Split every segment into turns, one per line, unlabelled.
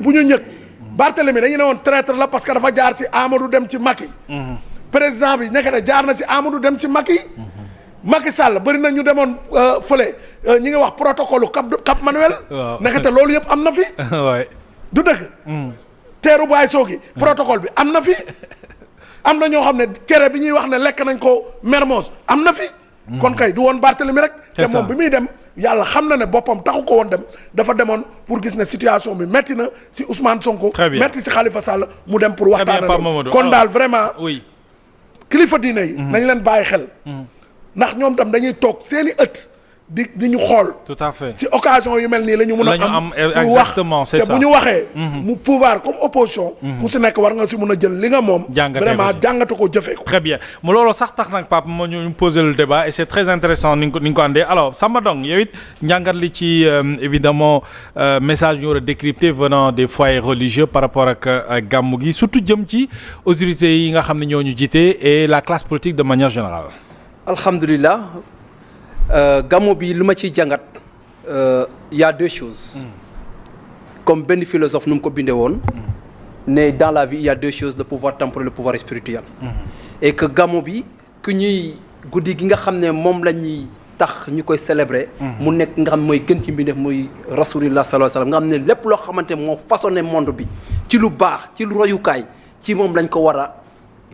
bu ñu ñëg Barthélemy dañu ne woon traître la parce que dafa jaar ci Amadou dem ci Macky président bi nekk na jaar na ci Amadou dem ci Macky Macky Sall bëri na ñu demoon fële ñi ngi wax protocole Cap Manuel nekkate loolu yëpp am na fi du dëgg teeru baay soogi protocole bi am na fi am na ñoo xam ne cere bi ñuy wax ne lekk nañ ko Mermoz am na fi kon kay du woon Barthélemy rek te moom bi muy dem yàlla xam na ne boppam taxu ko woon dem dafa demoon pour gis ne situation bi metti na si Ousmane Sonko metti si Khalifa Sall mu dem pour waxtaan kon daal vraiment kilifa diine yi nañ leen bàyyi xel ndax ñoom tam dañuy toog seeni ëtt di ñu xool.
tout à fait
si occasion yu mel nii la ñu mën a am
exactement c'est ça
te bu ñu waxee. mu pouvoir comme opposition. ku si nekk war nga si mën a jël li nga moom. vraiment jàngate ko jëfee ko.
très bien mu loolu sax tax nag Pape ma ñu poser le débat et c'est très intéressant ni nga ko andee alors Samba Ndong yow it njàngat li ci évidemment message ñu war a décrypter venant des foyers religieux par rapport ak gàmmu gi surtout jëm ci autorités yi nga xam ne ñoo ñu jiite et la classe politique de manière générale.
alhamdulilah. Gàmmu bi lu ma ciy jàngat y a deux choses comme benn philosophe nu mu ko bindee woon ne dans la vie il y a deux choses le pouvoir temporel le pouvoir spirituel et que gàmmu bi ku ñuy guddi gi nga xam ne moom la ñuy tax ñu koy célébrer mu nekk nga xam mooy gën ci mbindeef muy rasulillah sallallahu alayhi wasallam nga xam ne lépp loo xamante moo façonné monde bi ci lu baax ci lu royukaay ci moom lañ ko war a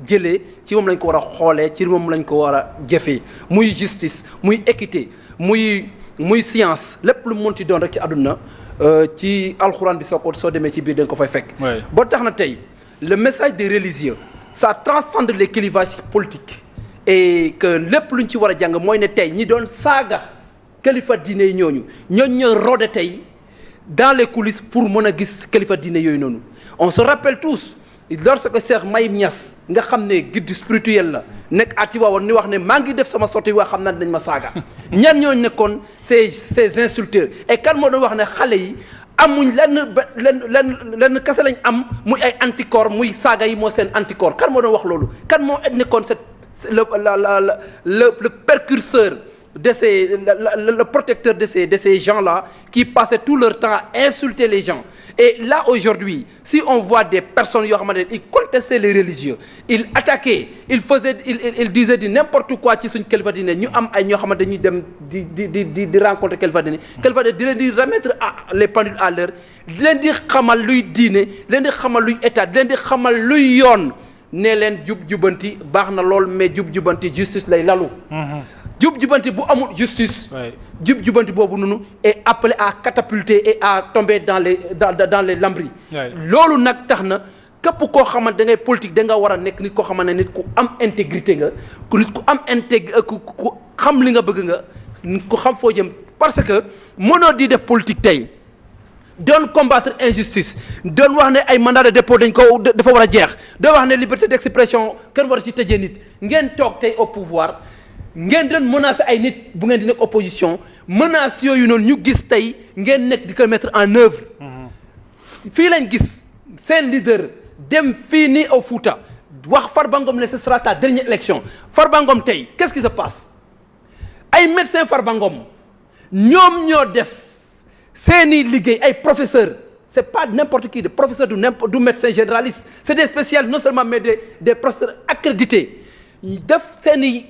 jëlee ci moom lañ ko war a xoolee ci moom lañ ko war a jëfee muy justice muy équité muy science lépp lu mënti doon rek ci àdduna ci alxuraan bi soo demee ci biir da nga ko fay fekk. boo tax na tey le message des religieux ça transcende les clivages politiques et que lépp luñ ci war a jàng mooy ne tey ñi doon saaga kilifa diine yi ñooñu ñooy roode tey dans les coulisses pour mën a gis kilifa diine yooyu noonu on se rappelle tous. lorsque Cheikh Mayib Niass nga xam ne guide spirituel la nekk à Tivaouane ni wax ne maa ngi def sama sortie waa xam naa dañ ma saaga ñan ñoo nekkoon ces insulteurs et kan moo doon wax ne xale yi amuñ lenn kese lañ am muy ay anticorps muy saaga yi moo seen anticorps kan moo doon wax loolu kan moo nekkoon le précurseur de le protecteur de ces gens-là qui passaient tout leur temps à insulter les gens. Et là aujourd'hui, si on voit des personnes yoo xamante ne ils contestaient les religieux, ils attaquaient, ils disaient di n'importe quoi ci suñ kilifa diine ñu am ay ñoo xamante ñuy dem di rencontrer kilifa diine di leen di remettre les pendules à l'heure di leen di xamal luy diine di leen di xamal luy état di leen di xamal luy yoon ne leen jub-jubanti baax na lool mais jub-jubanti justice lay lalu. jub-jubanti bu amul justice. jub-jubanti boobu noonu est appelé à catapulter et à tomber dans les lambris. loolu nag tax na képp koo xamante da ngay politique da nga war a nekk nit koo xamante ne nit ku am intégrité nga nit ku am ku xam li nga bëgg nga nit ku xam foo jëm parce que mënoo di def politique tey doon combattre injustice doon wax ne ay mandat de dépôt dafa war a jeex doon wax ne liberté d'expression kenn war a ci tëjee nit ngeen toog tey au pouvoir. ngeen doon menacer ay nit bu ngeen di nekk opposition menaces yooyu noonu ñu gis tey ngeen nekk di ko mettre en œuvre fii lañ gis seen leader dem fii nii au Fouta wax Farba Ngom ne ce sera ta dernière élection Farba Ngom tey qu'est-ce qui se passe ay médecins Farba Ngom ñoom ñoo def seeni liggéey ay professeurs c'est pas n'importe qui de professeur du médecin généraliste c'est des spécialistes non seulement mais des professeurs accrédités def seeni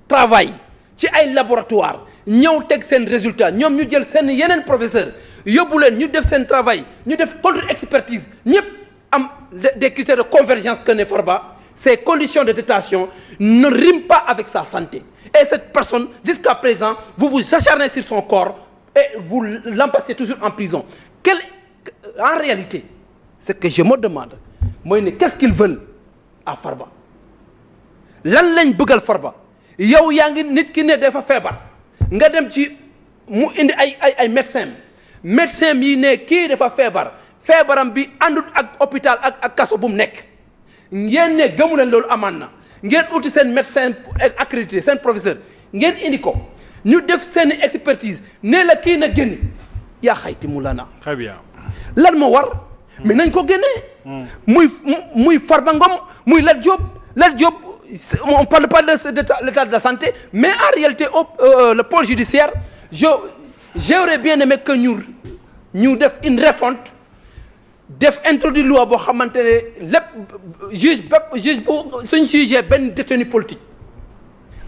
travail ci ay laboratoire ñëw teg seen résultat ñoom ñu jël seen yeneen professeur yóbbu leen ñu def seen travail ñu def contre-expertise ñëpp am des critères de convergence que ne Farba ses conditions de détention ne riment pas avec sa santé et cette personne jusqu'à présent vous vous acharnez sur son corps et vous l'empassez toujours en prison en réalité ce que je me demande mooy ne qu'est-ce qu'ils veulent à Farba lan lañ bëggal Farba yow yaa ngi nit ki ne dafa feebar nga dem ci mu indi ay médecin yi ne kii dafa feebaram bi àndut ak hôpital ak kaso bu mu nekk ngeen ne gëmu leen loolu amaan na ngeen uti seen médecin accrédité seen professeur ngeen indi ko ñu def seen expertise ne la kii na génn yaa xayti mu lana
très bien
lan moo war mais nañ ko génnee muy Farba Ngom muy Lat Diop on parle pas de l'état de la santé mais en réalité le pôle judiciaire j'aurais bien aimé que ñu def une refonte def introduire loi boo xamante ne lépp juge bu suñ jugee benn détenu politique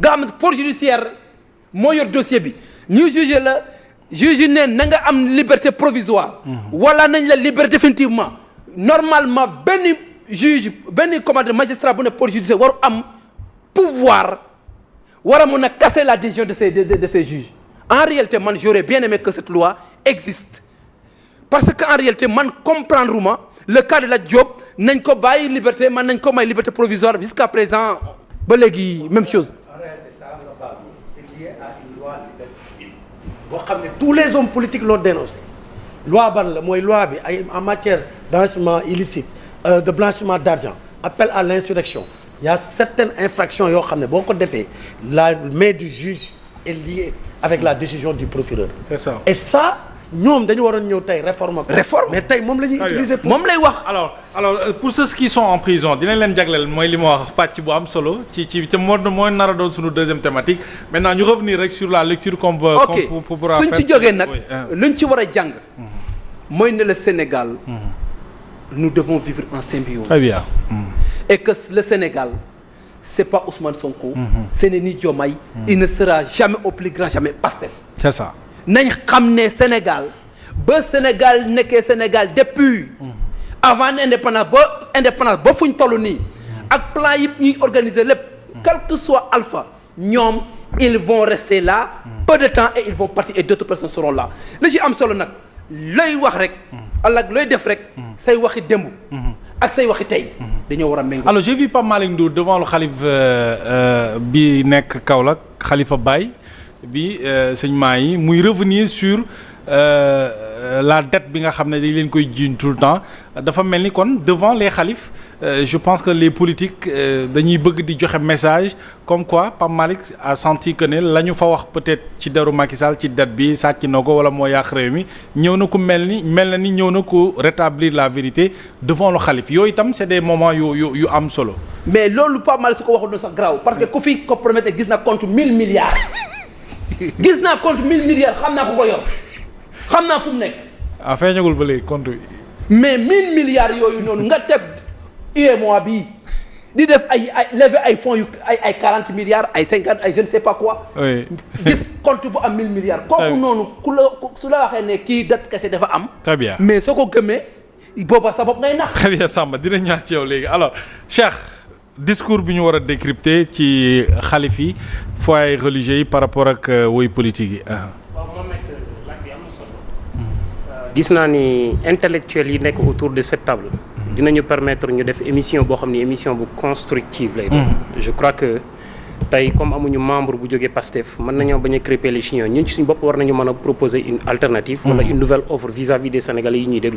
nga xam ne pôle judiciaire moo yor dossier bi ñu jugé la juge ne na nga am liberté provisoire wala nañ la libérer définitivement normalement benn juge benn commandant magistrat bu ne pôle judiciaire waru am pouvoir war a mun a casser la décision de ces juges en réalité man j'aurais bien aimé que cette loi existe parce que en réalité man comprendre ma le cas de Lat Diop nañ ko bàyyi liberté man nañ ko may liberté provisoire jusqu'à présent ba léegi même chose.
En réalité ça c'est lié à une loi liberticide boo xam ne tous les hommes politiques l'ont dénoncé loi ban la mooy loi bi ay en matière d'enrichissement illicite de blanchiment d'argent appel à l'insurrection il y a certaines infractions yoo xam ne boo ko defee la main du juge est liée avec la décision du procureur.
C'est ça.
Et ça ñoom dañu waroon ñëw tey réforme mais tey moom la ñuy utiliser pour
moom lay wax.
alors pour ceux qui sont en prison dinañ leen jagleel mooy li ma wax pàcc bu am solo ci te mooy nar a doon suñu deuxième thématique maintenant ñu revenir rek sur la lecture qu'on peut.
ok suñ ci jógee nag luñ ci war a jàng. mooy ne le Sénégal. nous devons vivre en symbiose.
Très bien.
Et que le Sénégal c'est pas Ousmane Sonko. ce n'est ni Diomaye. il ne sera jamais au plus grand jamais Pastef.
C'est ça.
nañ xam ne Sénégal ba Sénégal nekkee Sénégal depuis avant indépendance ba fu ñu toll nii ak plan yëpp ñuy organiser lépp quel que soit Alpha ñoom ils vont rester là peu de temps et ils vont partir et d'autres personnes seront là li ci am solo nag looy wax rek ak looy def rek say waxi démb ak say waxi tey dañoo war a méngoo.
Alors j'ai vu Pape Malick Ndour devant le xalif bi nekk Kaolack Khalifa Baye bi sëñ maa yi muy revenir sur la dette bi nga xam ne dañ leen koy jiiñ tout le temps dafa mel ni kon devant les xalifs je pense que les politiques dañuy bëgg di joxe message comme quoi Pape Malick a senti que ne la ñu fa wax peut-être ci deru Macky Sall ci dette bi sàcc na ko wala moo yàq réew mi ñëw na ku mel na ni ñëw na ko rétablir la vérité devant le xalif yooyu itam c'est des moments yu am solo.
mais loolu Pape Malick su ko waxul na sax grave parce que ku fi compromettre gis na compte 1000 milliards. gis naa compte 1000 milliards xam naa ko yor xam naa fu mu nekk.
ah feeñagul ba léegi compte bi.
mais 1000 milliards yooyu noonu nga teg UEMOA bii di def ay lever ay fonds yu ay 40 milliards ay 50 ay je ne sais pas quoi.
oui
gis compte bu am 1000 milliards. kooku noonu su la waxee ne kii date kese dafa am.
très bien
mais soo ko gëmee booba sa bopp ngay nax.
très bien Samba dina ñaax ci yow léegi alors Cheikh. discours bi ñu war a décrypter ci xalif yi foyer religieux yi par rapport ak woy politique yi.
waaw Mohamed laaj bi am na solo. gis naa ni intellectuels yi nekk autour de cette table. dinañu permettre ñu def émission boo xam ni émission bu constructive lay doon. je crois que tey comme amuñu membre bu jógee Pastef mën nañoo bañ a crêper les chignons ñun ci suñu bopp war nañu mën a proposer une alternative. wala une nouvelle offre vis-à-vis des Sénégalais yi ñuy déglu.